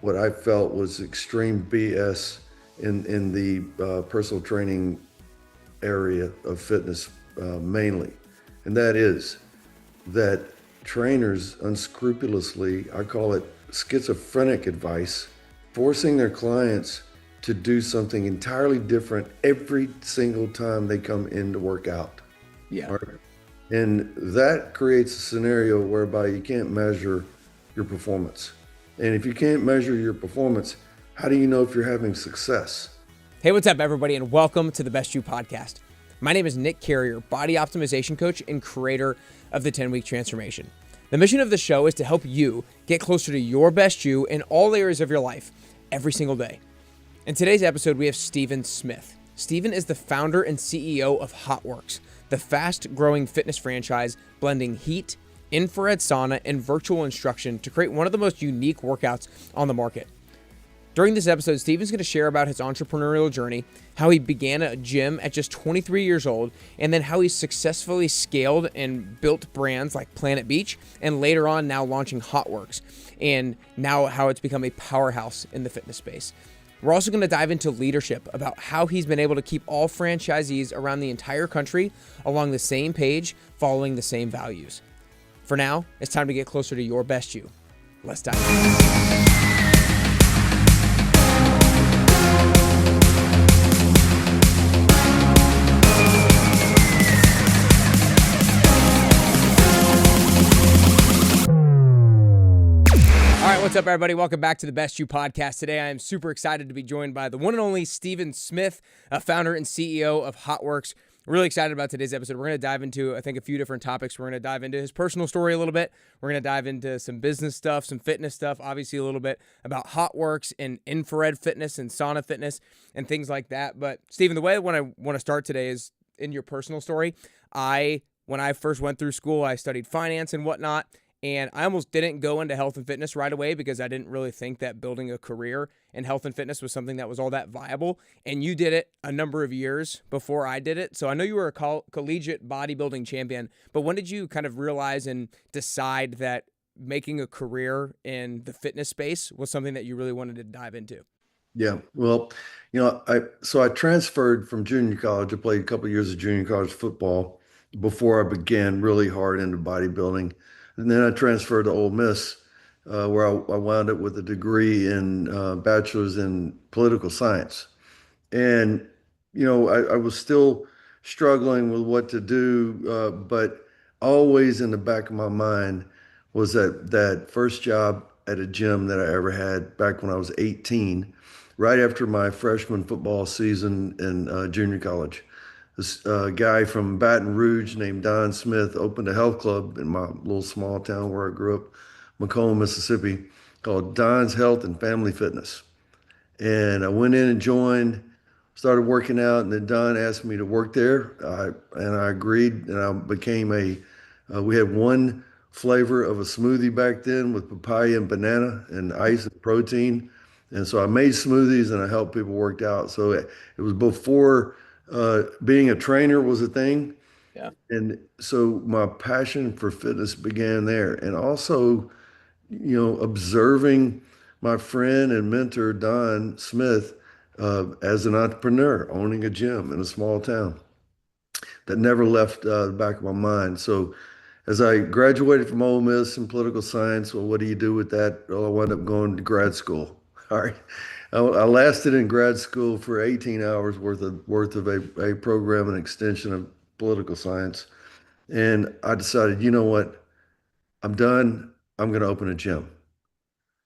what I felt was extreme BS in the personal training area of fitness mainly, and that is that trainers unscrupulously, I call it schizophrenic advice, forcing their clients to do something entirely different every single time they come in to work out. Yeah. All right. And that creates a scenario whereby you can't measure your performance. And if you can't measure your performance, how do you know if you're having success? Hey, what's up, everybody, and welcome to the Best You podcast. My name is Nick Carrier, body optimization coach and creator of the 10-Week Transformation. The mission of the show is to help you get closer to your best you in all areas of your life every single day. In today's episode, we have Steven Smith. Steven is the founder and CEO of HOTWORX, the fast-growing fitness franchise blending heat, infrared sauna, and virtual instruction to create one of the most unique workouts on the market. During this episode, Steven's going to share about his entrepreneurial journey, how he began a gym at just 23 years old, and then how he's successfully scaled and built brands like Planet Beach, and later on now launching HOTWORX, and now how it's become a powerhouse in the fitness space. We're also going to dive into leadership, about how he's been able to keep all franchisees around the entire country along the same page, following the same values. For now, it's time to get closer to your best you. Let's dive in. What's up, everybody? Welcome back to the Best You podcast. Today, I am super excited to be joined by the one and only Steven Smith, founder and CEO of HOTWORX. Really excited about today's episode. We're going to dive into, I think, a few different topics. We're going to dive into his personal story a little bit. We're going to dive into some business stuff, some fitness stuff, obviously a little bit about HOTWORX and infrared fitness and sauna fitness and things like that. But Steven, the way I want to start today is in your personal story. When I first went through school, I studied finance and whatnot. And I almost didn't go into health and fitness right away because I didn't really think that building a career in health and fitness was something that was all that viable. And you did it a number of years before I did it. So I know you were a collegiate bodybuilding champion, but when did you kind of realize and decide that making a career in the fitness space was something that you really wanted to dive into? Yeah, well, I transferred from junior college. I played a couple of years of junior college football before I began really hard into bodybuilding. And then I transferred to Ole Miss, where I wound up with a degree in bachelor's in political science. And, I was still struggling with what to do, but always in the back of my mind was that first job at a gym that I ever had back when I was 18, right after my freshman football season in junior college. This guy from Baton Rouge named Don Smith opened a health club in my little small town where I grew up, Macomb, Mississippi, called Don's Health and Family Fitness. And I went in and joined, started working out, and then Don asked me to work there. And I agreed, and I became we had one flavor of a smoothie back then with papaya and banana and ice and protein. And so I made smoothies and I helped people work out. So it was before being a trainer was a thing. Yeah. And so my passion for fitness began there. And also, observing my friend and mentor, Don Smith, as an entrepreneur, owning a gym in a small town that never left the back of my mind. So as I graduated from Ole Miss in political science, well, what do you do with that? Well, I wound up going to grad school. All right. I lasted in grad school for 18 hours worth of a program and extension of political science. And I decided, you know what? I'm done. I'm going to open a gym.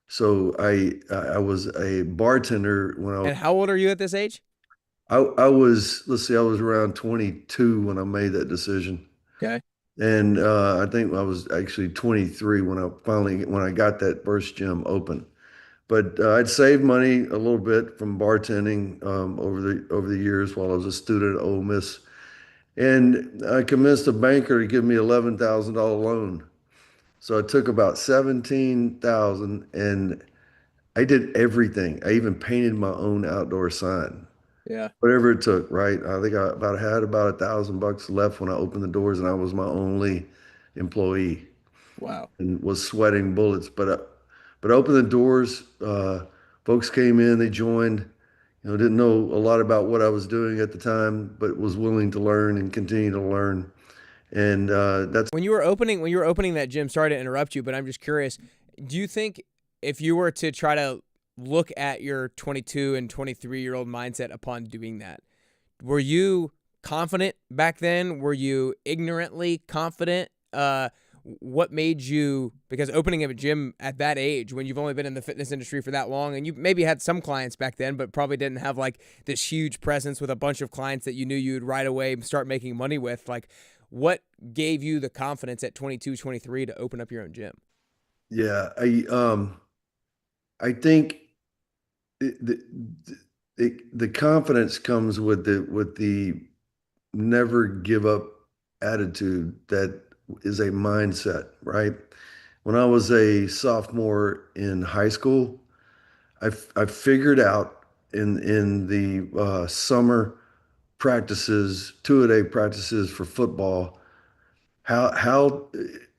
So I was a bartender when And how old are you at this age? I was, let's see, I was around 22 when I made that decision. Okay. And I think I was actually 23 when I got that first gym open. But I'd saved money a little bit from bartending over the years while I was a student at Ole Miss, and I convinced a banker to give me $11,000 loan. So I took about 17,000, and I did everything. I even painted my own outdoor sign, Yeah. whatever it took. Right? I think I about had about $1,000 left when I opened the doors, and I was my only employee Wow. and was sweating bullets. But I opened the doors. Folks came in, they joined. Didn't know a lot about what I was doing at the time, but was willing to learn and continue to learn. And that's When you were opening that gym, sorry to interrupt you, but I'm just curious, do you think if you were to try to look at your 22 and 23-year-old mindset upon doing that, were you confident back then? Were you ignorantly confident? What made you, because opening up a gym at that age when you've only been in the fitness industry for that long, and you maybe had some clients back then, but probably didn't have like this huge presence with a bunch of clients that you knew you'd right away start making money with, like what gave you the confidence at 22, 23 to open up your own gym? yeah. I think the confidence comes with the never give up attitude that is a mindset, right? When I was a sophomore in high school, I figured out in the summer practices, two-a-day practices for football, how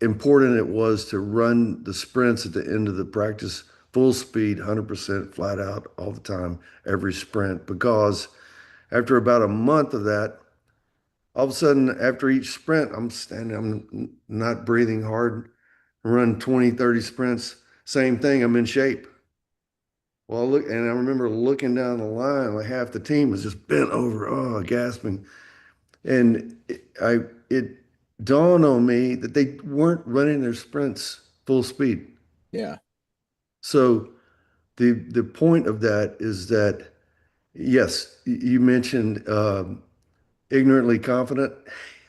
important it was to run the sprints at the end of the practice full speed, 100% flat out all the time, every sprint. Because after about a month of that, all of a sudden, after each sprint, I'm standing, I'm not breathing hard, run 20, 30 sprints, same thing, I'm in shape. Well, look, and I remember looking down the line, like half the team was just bent over, oh, gasping. And it dawned on me that they weren't running their sprints full speed. Yeah. So the point of that is that, yes, you mentioned ignorantly confident.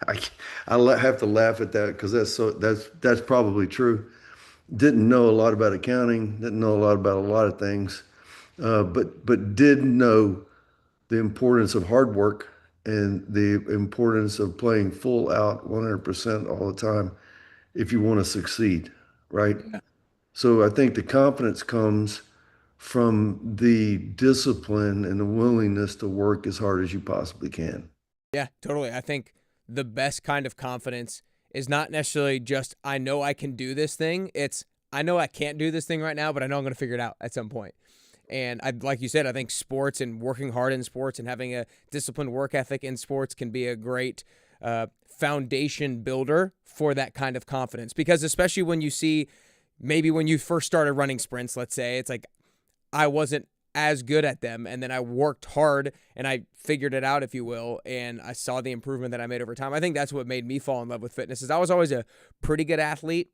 I have to laugh at that because that's probably true. Didn't know a lot about accounting, didn't know a lot about a lot of things, but did know the importance of hard work and the importance of playing full out 100% all the time if you want to succeed, right? Yeah. So I think the confidence comes from the discipline and the willingness to work as hard as you possibly can. Yeah, totally. I think the best kind of confidence is not necessarily just, I know I can do this thing. It's, I know I can't do this thing right now, but I know I'm going to figure it out at some point. And like you said, I think sports and working hard in sports and having a disciplined work ethic in sports can be a great foundation builder for that kind of confidence. Because especially when you see, maybe when you first started running sprints, let's say, it's like, I wasn't as good at them. And then I worked hard and I figured it out, if you will. And I saw the improvement that I made over time. I think that's what made me fall in love with fitness is I was always a pretty good athlete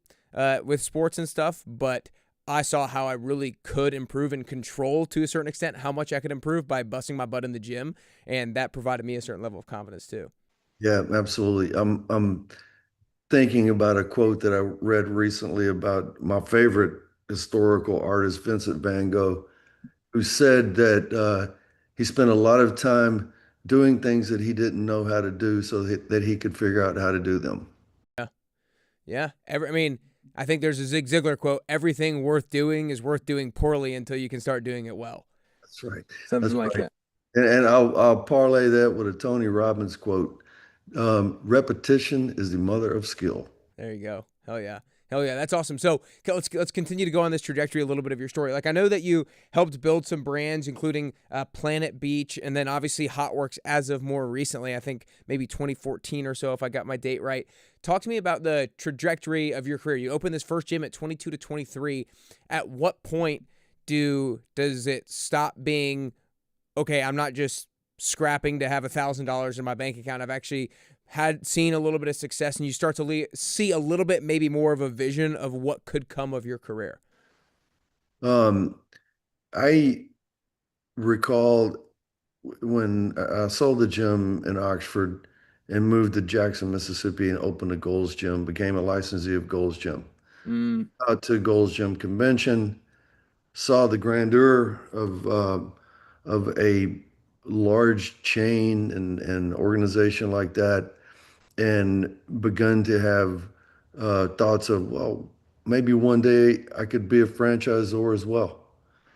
with sports and stuff, but I saw how I really could improve and control to a certain extent how much I could improve by busting my butt in the gym. And that provided me a certain level of confidence too. Yeah, absolutely. I'm thinking about a quote that I read recently about my favorite historical artist, Vincent van Gogh, who said that he spent a lot of time doing things that he didn't know how to do so that he could figure out how to do them. Yeah. Yeah. I mean, I think there's a Zig Ziglar quote, everything worth doing is worth doing poorly until you can start doing it well. That's right. Something That's like right. that. And I'll parlay that with a Tony Robbins quote. Repetition is the mother of skill. There you go. Hell yeah. Hell yeah. That's awesome. So okay, let's continue to go on this trajectory, a little bit of your story. Like I know that you helped build some brands, including Planet Beach, and then obviously HOTWORX as of more recently. I think maybe 2014 or so, if I got my date right. Talk to me about the trajectory of your career. You opened this first gym at 22 to 23. At what point does it stop being okay? I'm not just scrapping to have $1,000 in my bank account. I've actually had seen a little bit of success, and you start to see a little bit maybe more of a vision of what could come of your career. Um, I recalled when I sold the gym in Oxford and moved to Jackson, Mississippi, and opened a Gold's Gym, became a licensee of Gold's Gym. Mm, Out to Gold's Gym convention, saw the grandeur of a large chain and organization like that, and begun to have thoughts of, well, maybe one day I could be a franchisor as well.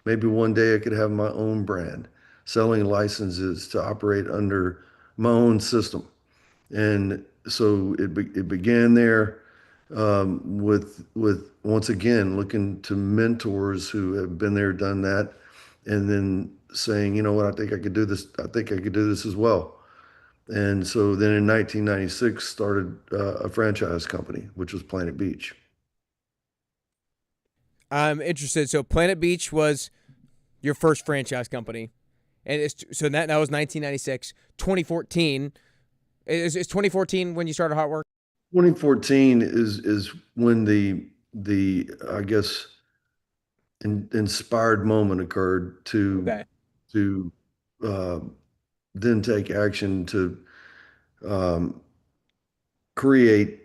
Maybe one day I could have my own brand, selling licenses to operate under my own system. And so it began there. with once again looking to mentors who have been there, done that, and then saying, you know what, I think I could do this. I think I could do this as well. And so then in 1996 started a franchise company, which was Planet Beach. I'm interested. So Planet Beach was your first franchise company, and so that was 1996. 2014 is 2014 when you started HOTWORX. 2014 is when the I guess inspired moment occurred Okay, to uh, then take action to um, create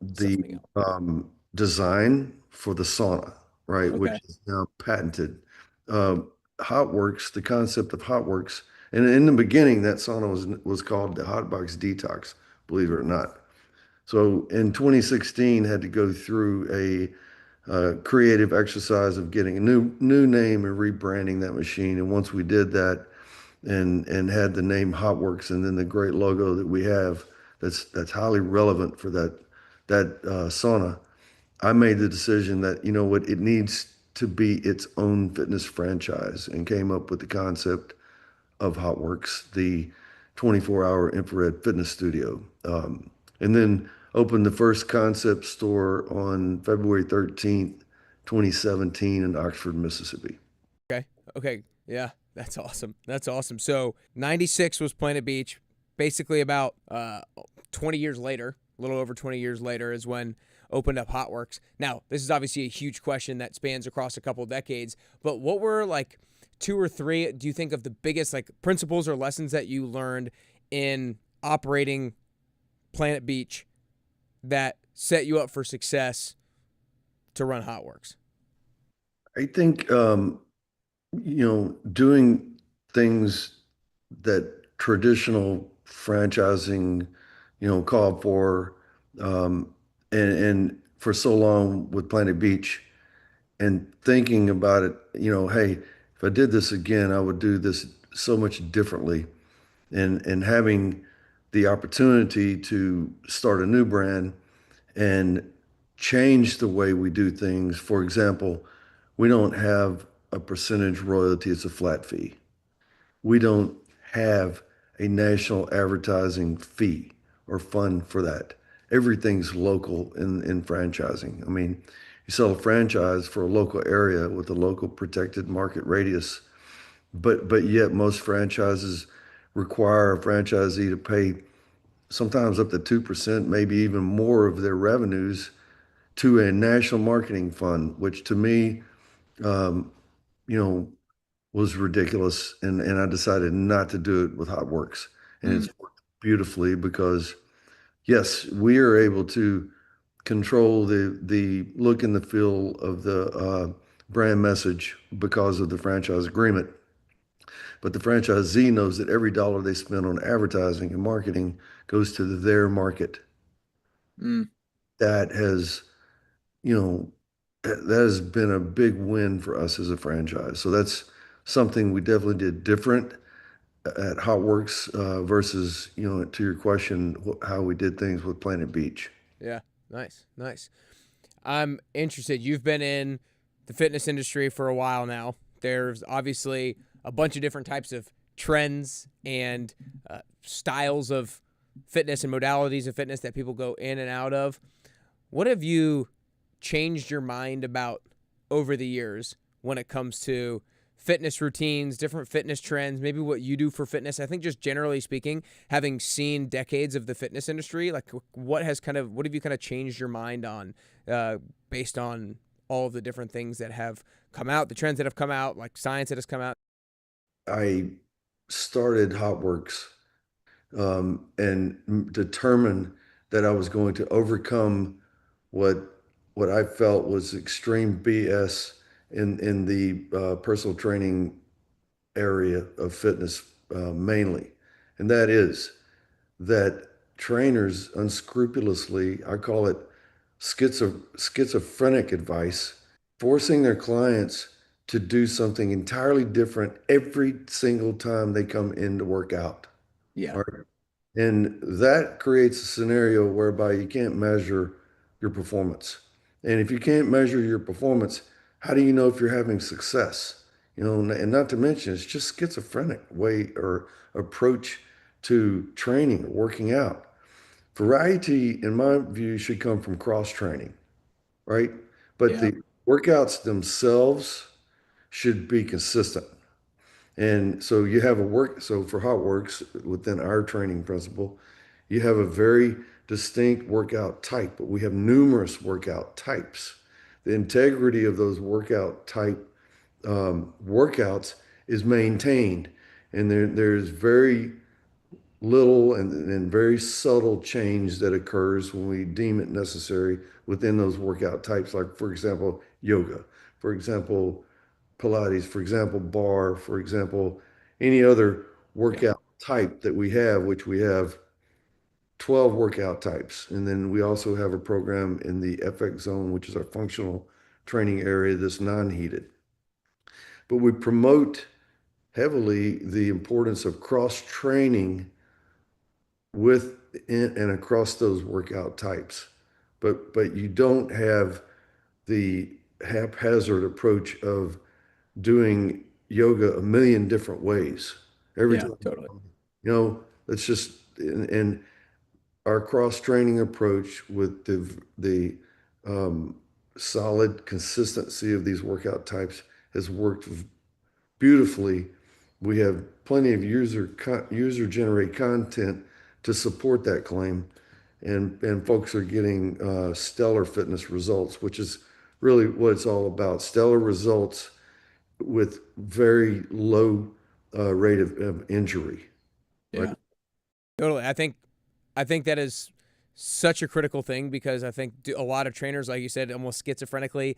the something else. design for the sauna, right, Okay, which is now patented. HOTWORX, the concept of HOTWORX, and in the beginning, that sauna was called the Hotbox Detox, believe it or not. So in 2016, had to go through a creative exercise of getting a new name and rebranding that machine. And once we did that, and had the name HOTWORX and then the great logo that we have, that's highly relevant for that sauna. I made the decision that, you know what, it needs to be its own fitness franchise and came up with the concept of HOTWORX, the 24-hour infrared fitness studio. And then opened the first concept store on February 13th, 2017 in Oxford, Mississippi. okay, okay. Yeah, that's awesome. That's awesome. So 96 was Planet Beach. Basically, about 20 years later, a little over 20 years later, is when opened up HOTWORX. Now, this is obviously a huge question that spans across a couple of decades. But what were like two or three? Do you think of the biggest like principles or lessons that you learned in operating Planet Beach that set you up for success to run HOTWORX? I think doing things that traditional franchising, called for, and for so long with Planet Beach, and thinking about it, hey, if I did this again, I would do this so much differently, and having the opportunity to start a new brand and change the way we do things. For example, we don't have a percentage royalty, it's a flat fee. We don't have a national advertising fee or fund for that. Everything's local in franchising. I mean, you sell a franchise for a local area with a local protected market radius, but yet most franchises require a franchisee to pay sometimes up to 2%, maybe even more of their revenues to a national marketing fund, which to me, um, you know, was ridiculous. And I decided not to do it with HOTWORX. And Mm. it's worked beautifully because, yes, we are able to control the look and the feel of the brand message because of the franchise agreement. But the franchisee knows that every dollar they spend on advertising and marketing goes to their market. Mm. That has, you know, that has been a big win for us as a franchise. So that's something we definitely did different at HOTWORX versus, to your question, how we did things with Planet Beach. Yeah, nice, nice. I'm interested. You've been in the fitness industry for a while now. There's obviously a bunch of different types of trends and styles of fitness and modalities of fitness that people go in and out of. What have you changed your mind about over the years when it comes to fitness routines, different fitness trends, maybe what you do for fitness? I think just generally speaking, having seen decades of the fitness industry, like what have you kind of changed your mind on based on all of the different things that have come out, the trends that have come out, like science that has come out? I started HOTWORX and determined that I was going to overcome what I felt was extreme BS in the personal training area of fitness mainly, and that is that trainers unscrupulously, I call it schizophrenic advice, forcing their clients to do something entirely different every single time they come in to work out. Yeah. All right. And that creates a scenario whereby you can't measure your performance. And if you can't measure your performance, how do you know if you're having success? And not to mention, it's just schizophrenic way or approach to training or working out. Variety, in my view, should come from cross training, right? But Yeah. the workouts themselves should be consistent. And so you have so for HOTWORX, within our training principle, you have a very distinct workout type, but we have numerous workout types. The integrity of those workout type workouts is maintained, and there's very little and very subtle change that occurs when we deem it necessary within those workout types. Like, for example, yoga, for example, Pilates, for example, bar, for example, any other Yeah. workout type that we have, which we have 12 workout types. And then we also have a program in the FX zone, which is our functional training area that's non-heated. But we promote heavily the importance of cross training with and across those workout types. But you don't have the haphazard approach of doing yoga a million different ways every Yeah, time. totally. It's just and our cross training approach with the um, solid consistency of these workout types has worked beautifully. We have plenty of user generated content to support that claim, and folks are getting stellar fitness results, which is really what it's all about. Stellar results with very low rate of injury, right? Yeah. Totally. I think that is such a critical thing because I think a lot of trainers, like you said, almost schizophrenically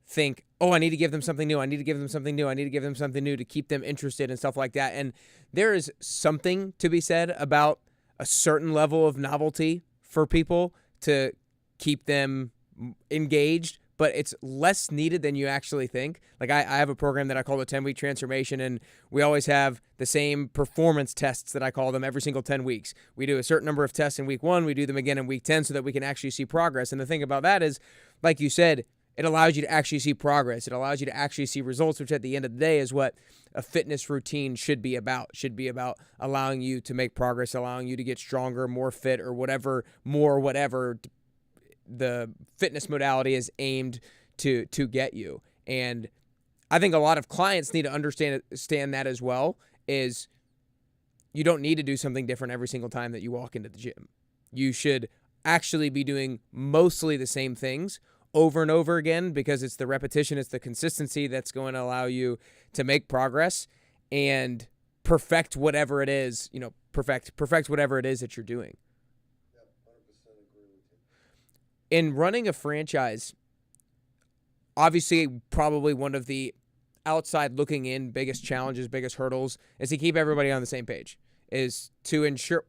think, oh, I need to give them something new. I need to give them something new. I need to give them something new to keep them interested and stuff like that. And there is something to be said about a certain level of novelty for people to keep them engaged, but it's less needed than you actually think. Like I have a program that I call the 10-week transformation, and we always have the same performance tests that I call them every single 10 weeks. We do a certain number of tests in week 1, we do them again in week 10 so that we can actually see progress. And the thing about that is, like you said, it allows you to actually see progress. It allows you to actually see results, which at the end of the day is what a fitness routine should be about. Should be about allowing you to make progress, allowing you to get stronger, more fit, or whatever the fitness modality is aimed to get you. And I think a lot of clients need to understand that as well, is you don't need to do something different every single time that you walk into the gym. You should actually be doing mostly the same things over and over again, because it's the repetition, it's the consistency that's going to allow you to make progress and perfect whatever it is, perfect whatever it is that you're doing. In running a franchise, obviously probably one of the outside looking in biggest challenges, biggest hurdles is to keep everybody on the same page, is to ensure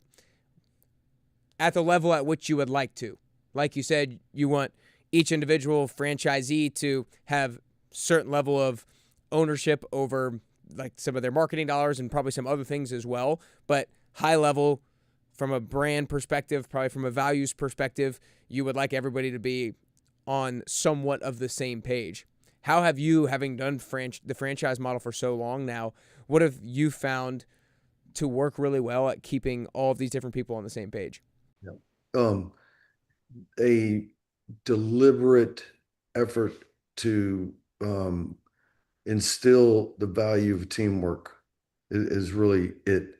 at the level at which you would like to. Like you said, you want each individual franchisee to have certain level of ownership over like some of their marketing dollars and probably some other things as well, but high level from a brand perspective, probably from a values perspective, you would like everybody to be on somewhat of the same page. How have you, having done the franchise model for so long now, what have you found to work really well at keeping all of these different people on the same page? Yeah. Um, a deliberate effort to instill the value of teamwork is really it.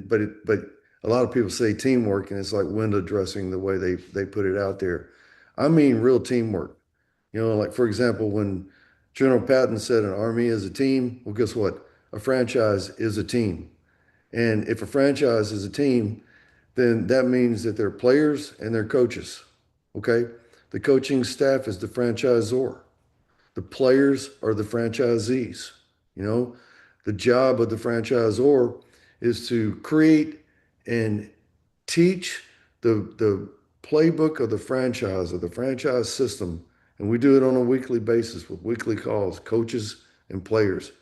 But a lot of people say teamwork, and it's like window dressing the way they put it out there. I mean real teamwork. Like, for example, when General Patton said an army is a team, well, guess what? A franchise is a team. And if a franchise is a team, then that means that they're players and they're coaches. Okay. The coaching staff is the franchisor. The players are the franchisees. You know, the job of the franchisor is to create and teach the playbook of the franchise, of the franchise system. And we do it on a weekly basis with weekly calls, coaches and players.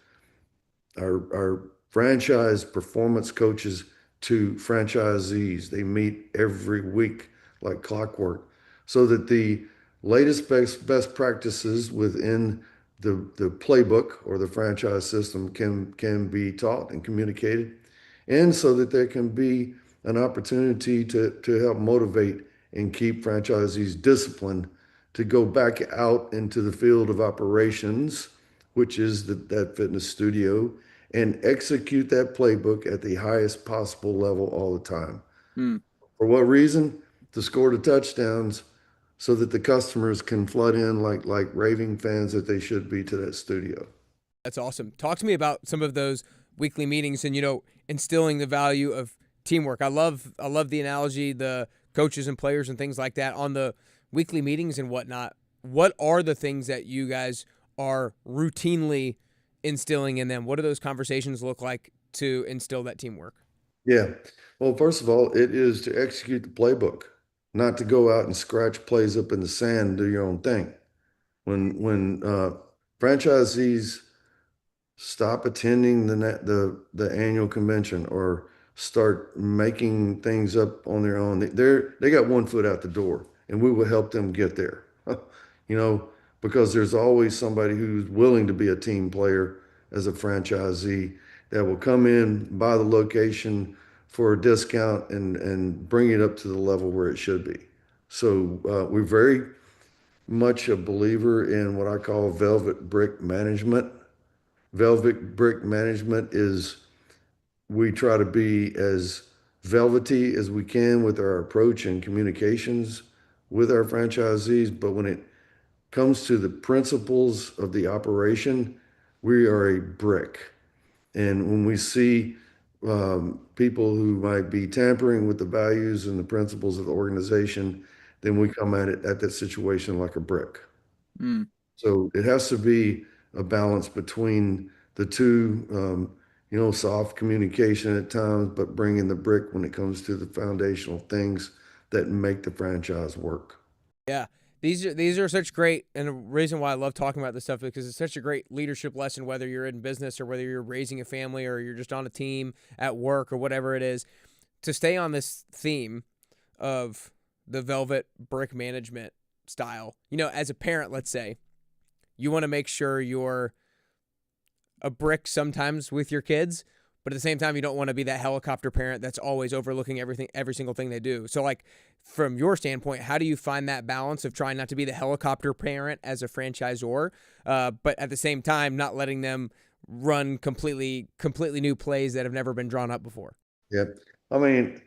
Our franchise performance coaches to franchisees, they meet every week like clockwork so that the latest best practices within the playbook or the franchise system can be taught and communicated, and so that there can be an opportunity to help motivate and keep franchisees disciplined to go back out into the field of operations, which is that fitness studio, and execute that playbook at the highest possible level all the time. Mm, For what reason? To score the touchdowns so that the customers can flood in like raving fans that they should be to that studio. that's awesome. Talk to me about some of those weekly meetings and, instilling the value of teamwork. I love the analogy, the coaches and players and things like that on the weekly meetings and whatnot. What are the things that you guys are routinely instilling in them? What do those conversations look like to instill that teamwork? Yeah. Well, first of all, it is to execute the playbook, not to go out and scratch plays up in the sand and do your own thing. When franchisees stop attending the annual convention or start making things up on their own. They got one foot out the door, and we will help them get there. You know, because there's always somebody who's willing to be a team player as a franchisee that will come in, buy the location for a discount, and bring it up to the level where it should be. So we're very much a believer in what I call velvet brick management. Velvet brick management is we try to be as velvety as we can with our approach and communications with our franchisees. But when it comes to the principles of the operation, we are a brick. And when we see people who might be tampering with the values and the principles of the organization, then we come at it at that situation like a brick. Mm, So it has to be a balance between the two, soft communication at times, but bringing the brick when it comes to the foundational things that make the franchise work. yeah. These are such great, and a reason why I love talking about this stuff because it's such a great leadership lesson, whether you're in business or whether you're raising a family or you're just on a team at work or whatever it is. To stay on this theme of the velvet brick management style, as a parent, let's say, you want to make sure you're a brick sometimes with your kids, but at the same time, you don't want to be that helicopter parent that's always overlooking everything, every single thing they do. So, like, from your standpoint, how do you find that balance of trying not to be the helicopter parent as a franchisor, but at the same time, not letting them run completely new plays that have never been drawn up before? Yeah. I mean,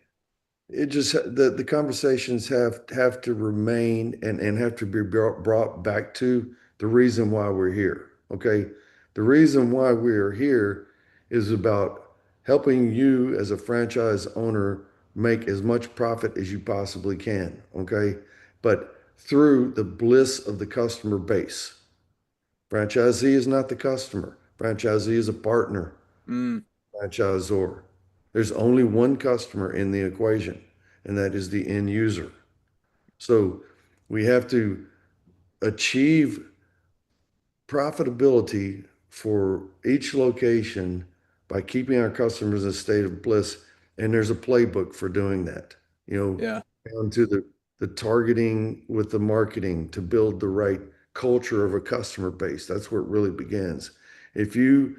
it just the conversations have to remain and have to be brought back to the reason why we're here. Okay. The reason why we're here is about helping you as a franchise owner make as much profit as you possibly can. Okay. But through the bliss of the customer base. Franchisee is not the customer. Franchisee is a partner, Mm, franchisor. There's only one customer in the equation, and that is the end user. So we have to achieve profitability for each location by keeping our customers in a state of bliss. And there's a playbook for doing that, yeah, down to the targeting with the marketing to build the right culture of a customer base. That's where it really begins. If you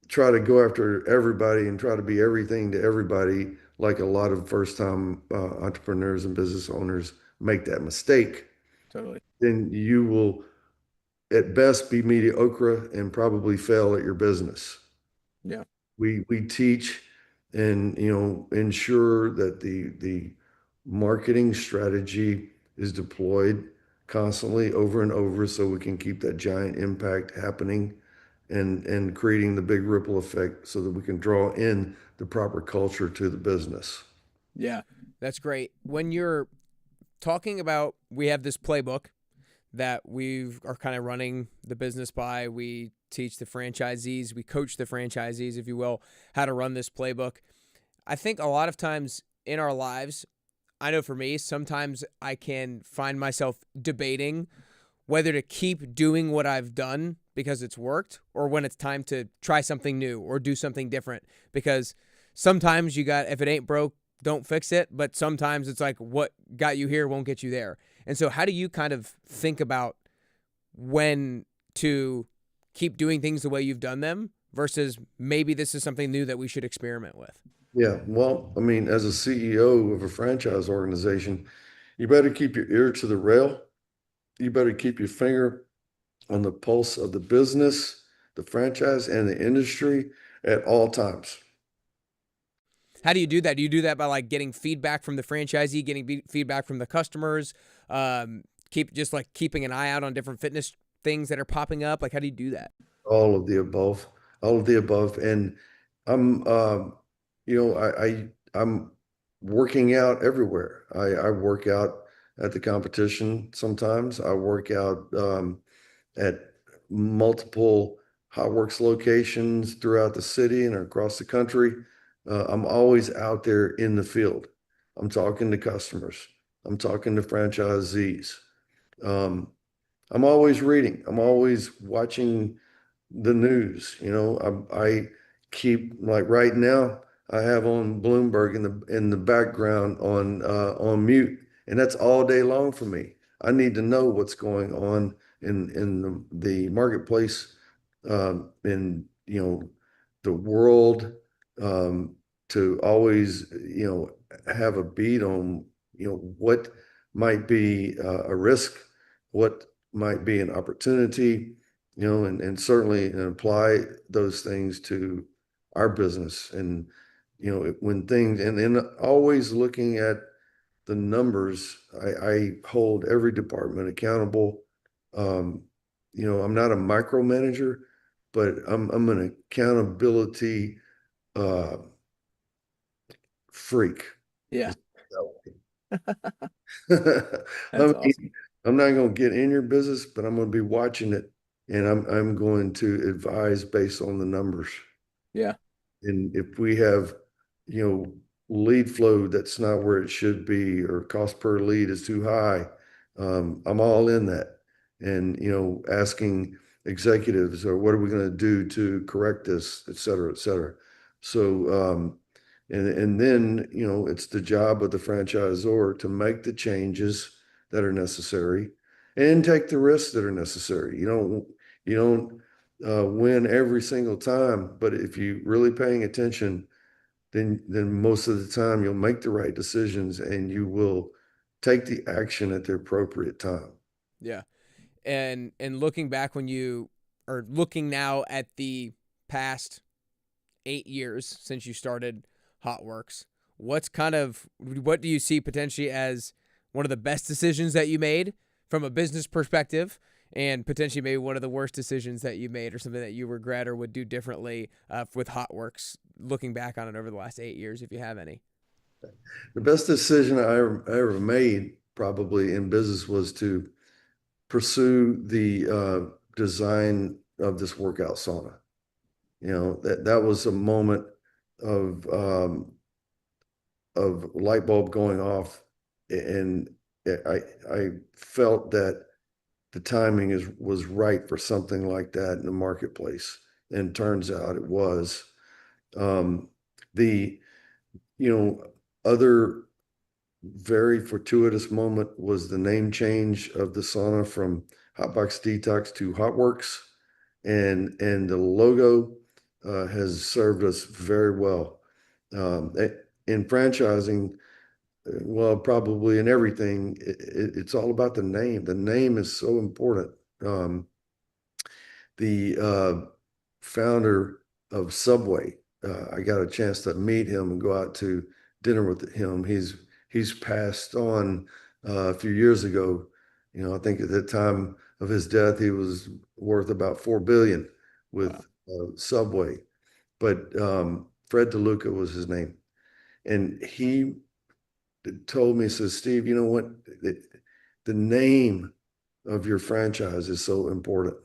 try to go after everybody and try to be everything to everybody, like a lot of first time entrepreneurs and business owners make that mistake, totally. then you will at best be mediocre and probably fail at your business. Yeah, We teach and ensure that the marketing strategy is deployed constantly over and over so we can keep that giant impact happening and creating the big ripple effect so that we can draw in the proper culture to the business. yeah, that's great. When you're talking about, we have this playbook that we are kind of running the business by. We teach the franchisees, we coach the franchisees, if you will, how to run this playbook. I think a lot of times in our lives, I know for me, sometimes I can find myself debating whether to keep doing what I've done because it's worked or when it's time to try something new or do something different. Because sometimes if it ain't broke, don't fix it. But sometimes it's like what got you here won't get you there. And so how do you kind of think about when to keep doing things the way you've done them versus maybe this is something new that we should experiment with? Yeah. Well, I mean, as a CEO of a franchise organization, you better keep your ear to the rail. You better keep your finger on the pulse of the business, the franchise, and the industry at all times. How do you do that? Do you do that by like getting feedback from the franchisee, getting feedback from the customers, keep just like keeping an eye out on different fitness things that are popping up? Like, how do you do that? All of the above, all of the above. And I'm, I'm working out everywhere. I work out at the competition. Sometimes I work out at multiple HOTWORX locations throughout the city and across the country. I'm always out there in the field. I'm talking to customers. I'm talking to franchisees. Um, I'm always reading. I'm always watching the news. I keep like right now. I have on Bloomberg in the background on mute, and that's all day long for me. I need to know what's going on in the marketplace, in the world, to always have a beat on what might be a risk, what might be an opportunity, and certainly apply those things to our business. And, when things, and always looking at the numbers, I hold every department accountable. Um, I'm not a micromanager, but I'm an accountability uh, freak. Yeah, I that's awesome. mean, I'm not going to get in your business, but I'm going to be watching it, and I'm going to advise based on the numbers. Yeah, And if we have, lead flow that's not where it should be, or cost per lead is too high, I'm all in that. And, asking executives, or what are we going to do to correct this, et cetera, et cetera. So, and then, it's the job of the franchisor to make the changes that are necessary and take the risks that are necessary. You don't win every single time, but if you really paying attention, then most of the time you'll make the right decisions and you will take the action at the appropriate time. yeah. And looking back when you are looking now at the past 8 years since you started HOTWORX, what do you see potentially as one of the best decisions that you made from a business perspective, and potentially maybe one of the worst decisions that you made, or something that you regret or would do differently with HOTWORX, looking back on it over the last 8 years, if you have any? The best decision I ever made probably in business was to pursue the design of this workout sauna. That was a moment of light bulb going off, and I felt that the timing was right for something like that in the marketplace, and turns out it was. The other very fortuitous moment was the name change of the sauna from Hotbox Detox to HOTWORX, and the logo has served us very well. In franchising, well, probably in everything, it's all about the name. The name is so important. Um, the founder of Subway, I got a chance to meet him and go out to dinner with him. He's passed on a few years ago. I think at the time of his death, he was worth about 4 billion with Wow. Subway. But Fred DeLuca was his name, and he told me, says, Steve, you know what? The name of your franchise is so important.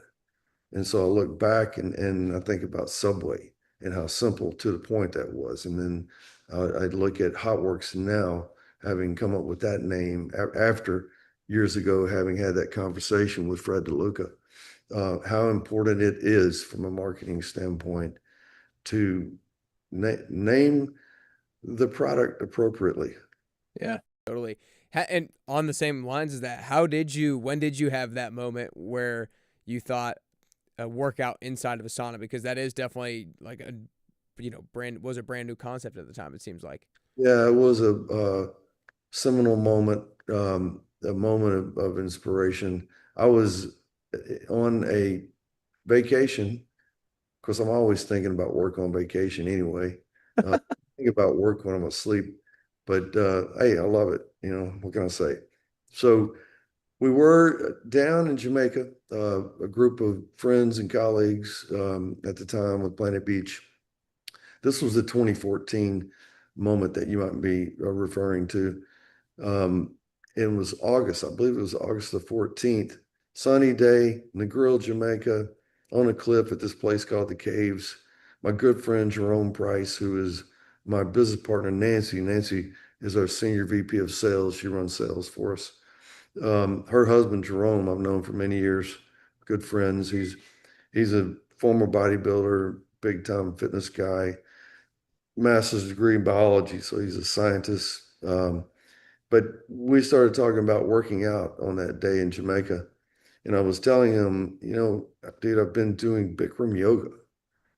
And so I look back and I think about Subway and how simple to the point that was. And then I look at HOTWORX now, having come up with that name after years ago, having had that conversation with Fred DeLuca, how important it is from a marketing standpoint to name the product appropriately. Yeah. Totally. And on the same lines as that, when did you have that moment where you thought a workout inside of a sauna? Because that is definitely like was a brand new concept at the time, it seems like. Yeah, it was a seminal moment, a moment of inspiration. I was on a vacation because I'm always thinking about work on vacation anyway. I think about work when I'm asleep, but hey, I love it. You know, what can I say? So we were down in Jamaica, a group of friends and colleagues at the time with Planet Beach. This was the 2014 moment that you might be referring to. Um, it was August, I believe it was August the 14th, sunny day, Negril, Jamaica, on a cliff at this place called the Caves. My good friend Jerome Price, who is my business partner, Nancy. Nancy is our senior VP of sales. She runs sales for us. Her husband, Jerome, I've known for many years, good friends. He's a former bodybuilder, big time fitness guy, master's degree in biology, so he's a scientist. But we started talking about working out on that day in Jamaica. And I was telling him, dude, I've been doing Bikram yoga.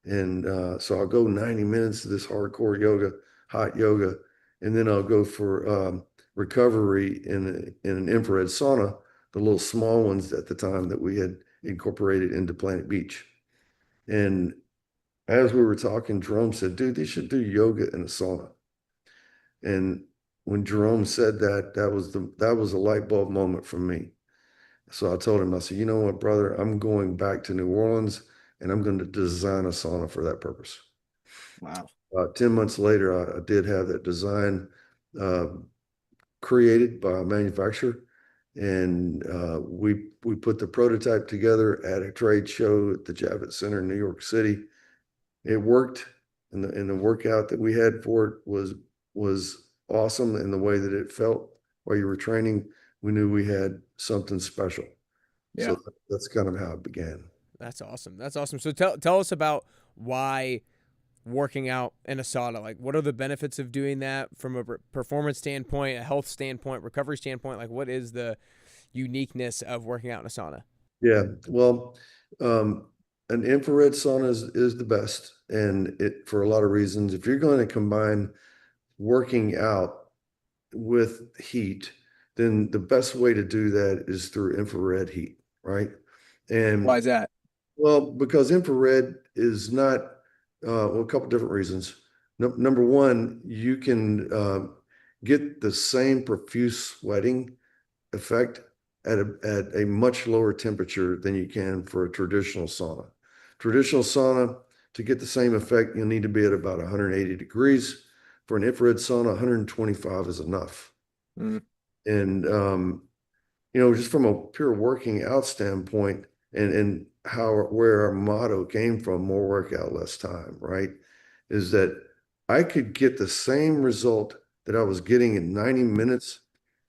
And so I'll go 90 minutes of this hardcore yoga, hot yoga, and then I'll go for recovery in an infrared sauna, the little small ones at the time that we had incorporated into Planet Beach. And as we were talking, Jerome said, dude, they should do yoga in a sauna. And when Jerome said that, that was a light bulb moment for me. So I told him, I said, you know what, brother, I'm going back to New Orleans and I'm going to design a sauna for that purpose. Wow. 10 months later, I did have that design uh, created by a manufacturer. And we put the prototype together at a trade show at the Javits Center in New York City. It worked, and the workout that we had for it was awesome in the way that it felt while you were training. We knew we had something special. Yeah. So that's kind of how it began. That's awesome. That's awesome. So tell us about why working out in a sauna. Like, what are the benefits of doing that from a performance standpoint, a health standpoint, recovery standpoint? Like, what is the uniqueness of working out in a sauna? Yeah, well, um, an infrared sauna is the best, and it for a lot of reasons. If you're going to combine working out with heat, then the best way to do that is through infrared heat, right? Why And is that? well, because infrared is not, well, a couple different reasons. No, number one, you can get the same profuse sweating effect at a much lower temperature than you can for a traditional sauna. Traditional sauna, to get the same effect, you'll need to be at about 180 degrees. For an infrared sauna, 125 is enough. Mm, And just from a pure working out standpoint, and how where our motto came from, more workout, less time, right? Is that I could get the same result that I was getting in 90 minutes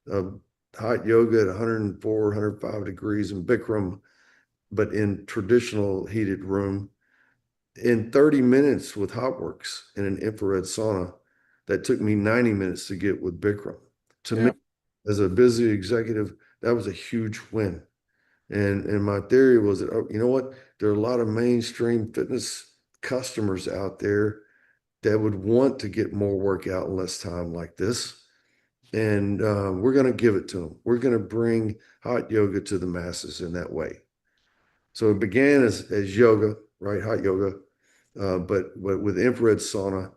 of hot yoga at 104, 105 degrees in Bikram, but in traditional heated room, in 30 minutes with HOTWORX in an infrared sauna that took me 90 minutes to get with Bikram. To me, yeah. as a busy executive, that was a huge win. And my theory was that, oh, you know what? There are a lot of mainstream fitness customers out there that would want to get more workout in less time like this. And we're going to give it to them. We're going to bring hot yoga to the masses in that way. So it began as yoga, right? Hot yoga, but with infrared sauna,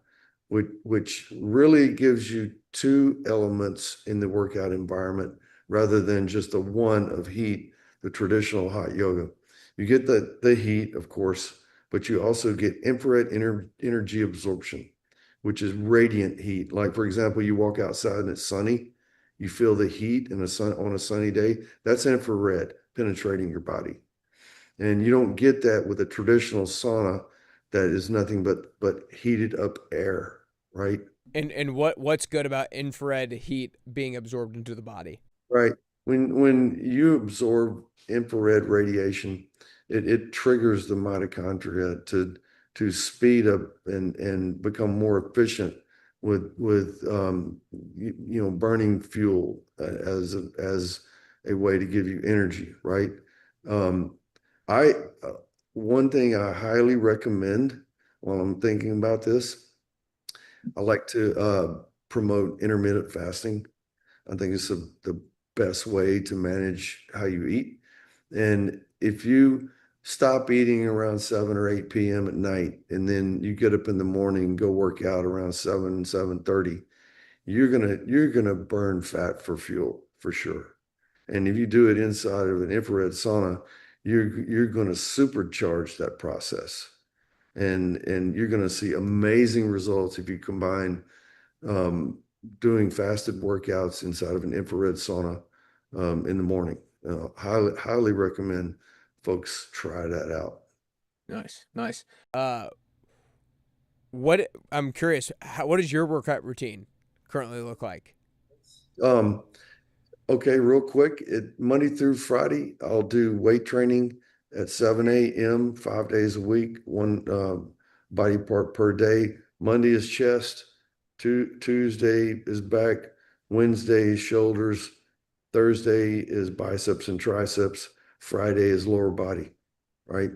which really gives you two elements in the workout environment rather than just the one of heat, the traditional hot yoga. You get the heat, of course, but you also get infrared energy absorption, which is radiant heat. Like, for example, you walk outside and it's sunny, you feel the heat on a sunny day. That's infrared penetrating your body. And you don't get that with a traditional sauna that is nothing but heated up air, right? And what's good about infrared heat being absorbed into the body? Right. When you absorb infrared radiation, it triggers the mitochondria to speed up and become more efficient with burning fuel as a way to give you energy, right? Um, I One thing I highly recommend while I'm thinking about this, I like to promote intermittent fasting. I think it's the best way to manage how you eat. And if you stop eating around 7 or 8 p.m. at night, and then you get up in the morning and go work out around 7:30, you're gonna burn fat for fuel for sure. And if you do it inside of an infrared sauna, you're gonna supercharge that process. And you're gonna see amazing results if you combine um, doing fasted workouts inside of an infrared sauna in the morning. Highly recommend folks try that out. Nice, nice. What I'm curious, what does your workout routine currently look like? Um, okay, real quick, Monday through Friday, I'll do weight training at 7 a.m., 5 days a week, one body part per day. Monday is chest, Tuesday is back, Wednesday is shoulders, Thursday is biceps and triceps, Friday is lower body, right?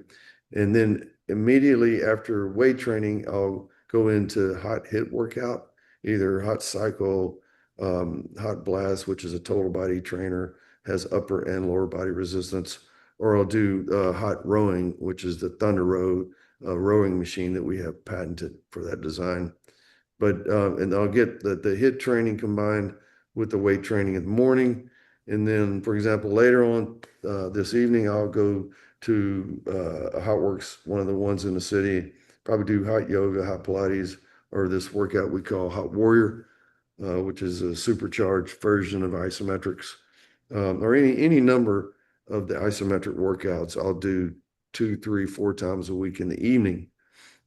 And then immediately after weight training, I'll go into hot hit workout, either hot cycle, hot blast, which is a total body trainer, has upper and lower body resistance, or I'll do hot rowing, which is the Thunder Row rowing machine that we have patented for that design. But and I'll get the hit training combined with the weight training in the morning. And then, for example, later on this evening, I'll go to a HOTWORX, one of the ones in the city, probably do hot yoga, hot Pilates, or this workout we call Hot Warrior, which is a supercharged version of isometrics, or any number of the isometric workouts. I'll do 2, 3, 4 times a week in the evening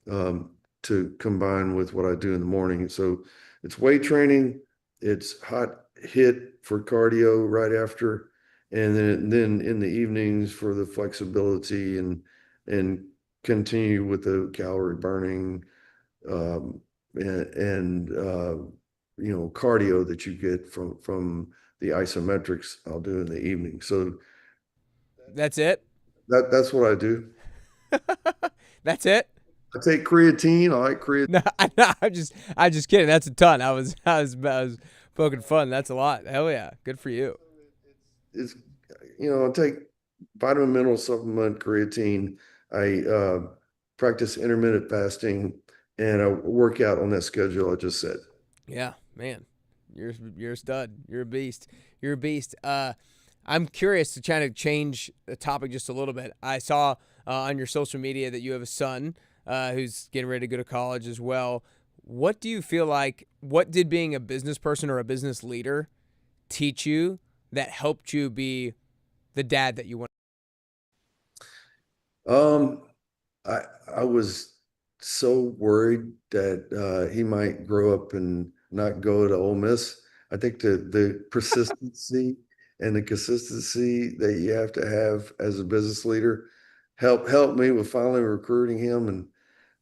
um, to combine with what I do in the morning. So it's weight training, it's hot hit for cardio right after, and then in the evenings for the flexibility and continue with the calorie burning um, and cardio that you get from the isometrics. I'll do in the evening. So That's it. that's what I do. That's it. I take creatine. I like creatine. No, I'm just kidding. That's a ton. I was poking fun. That's a lot. Hell yeah, good for you. It's I take vitamin mineral supplement, creatine. I practice intermittent fasting, and I work out on that schedule I just said. Yeah, man, you're a stud. You're a beast. You're a beast. I'm curious to kind of change the topic just a little bit. I saw on your social media that you have a son who's getting ready to go to college as well. What do you feel like? What did being a business person or a business leader teach you that helped you be the dad that you want? Um, I I was so worried that he might grow up and not go to Ole Miss. I think the persistency and the consistency that you have to have as a business leader helped me with finally recruiting him. And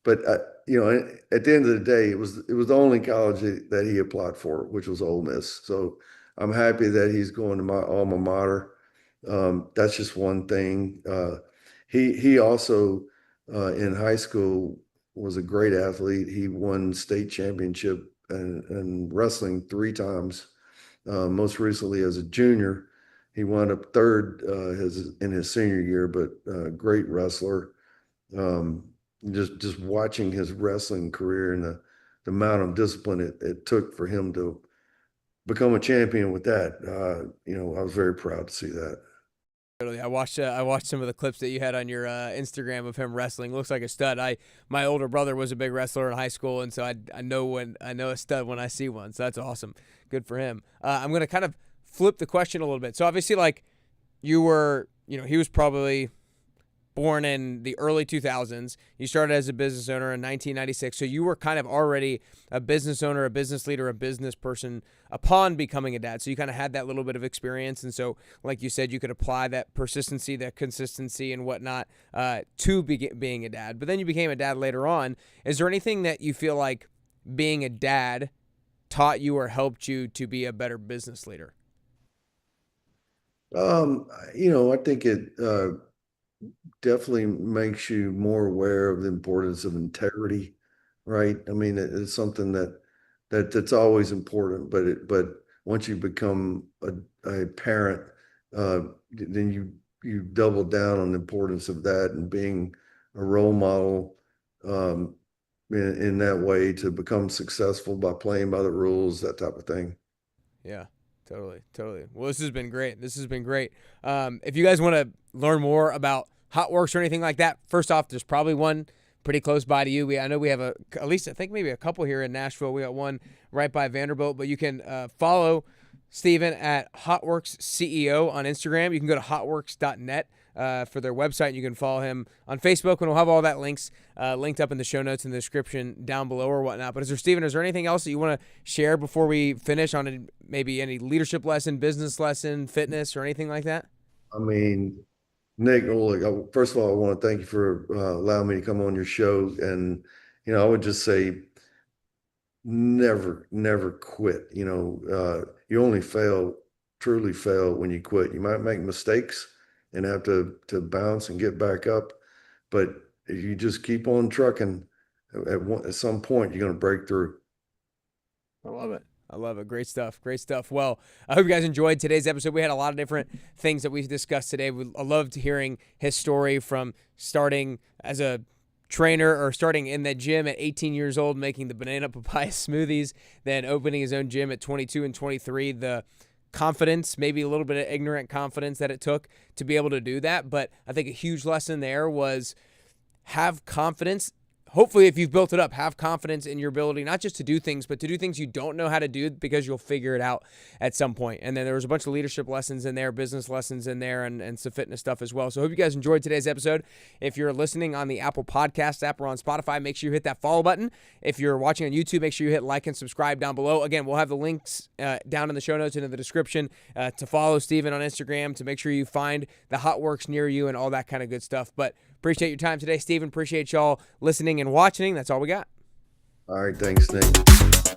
but at the end of the day, it was the only college that he applied for, which was Ole Miss. So I'm happy that he's going to my alma mater. That's just one thing. He also in high school was a great athlete. He won state championship and wrestling 3 times. Most recently as a junior, he wound up third in his senior year, but great wrestler. Um, just watching his wrestling career and the amount of discipline it took for him to become a champion with that. I was very proud to see that. Totally. I watched some of the clips that you had on your Instagram of him wrestling. Looks like a stud. My older brother was a big wrestler in high school, and so I know a stud when I see one. So that's awesome. Good for him. I'm gonna kind of flip the question a little bit. So obviously, like you were, he was probably born in the early 2000s. You started as a business owner in 1996. So you were kind of already a business owner, a business leader, a business person upon becoming a dad. So you kind of had that little bit of experience. And so, like you said, you could apply that persistency, that consistency and whatnot to being a dad. But then you became a dad later on. Is there anything that you feel like being a dad taught you or helped you to be a better business leader? I think it definitely makes you more aware of the importance of integrity, right? I mean, it's something that's always important, but once you become a parent, then you double down on the importance of that and being a role model in that way to become successful by playing by the rules, that type of thing. Yeah, totally, totally. Well, this has been great. This has been great. If you guys want to learn more about HOTWORX or anything like that, first off, there's probably one pretty close by to you. I know we have at least I think maybe a couple here in Nashville. We got one right by Vanderbilt, but you can follow Steven at HOTWORX CEO on Instagram. You can go to hotworks.net for their website. You can follow him on Facebook, and we'll have all that linked up in the show notes in the description down below or whatnot. But Steven, is there anything else that you want to share before we finish on maybe any leadership lesson, business lesson, fitness, or anything like that? I mean, Nick, well, look, first of all, I want to thank you for allowing me to come on your show. And, I would just say never quit. You only truly fail when you quit. You might make mistakes and have to bounce and get back up. But if you just keep on trucking, at some point, you're going to break through. I love it. I love it. Great stuff. Great stuff. Well, I hope you guys enjoyed today's episode. We had a lot of different things that we discussed today. I loved hearing his story from starting as a trainer or starting in that gym at 18 years old, making the banana papaya smoothies, then opening his own gym at 22 and 23. The confidence, maybe a little bit of ignorant confidence that it took to be able to do that. But I think a huge lesson there was have confidence. Hopefully, if you've built it up, have confidence in your ability, not just to do things, but to do things you don't know how to do because you'll figure it out at some point. And then there was a bunch of leadership lessons in there, business lessons in there, and some fitness stuff as well. So I hope you guys enjoyed today's episode. If you're listening on the Apple Podcast app or on Spotify, make sure you hit that follow button. If you're watching on YouTube, make sure you hit like and subscribe down below. Again, we'll have the links down in the show notes and in the description to follow Steven on Instagram, to make sure you find the HOTWORX near you and all that kind of good stuff. But appreciate your time today, Steven. Appreciate y'all listening and watching. That's all we got. All right. Thanks, Nick.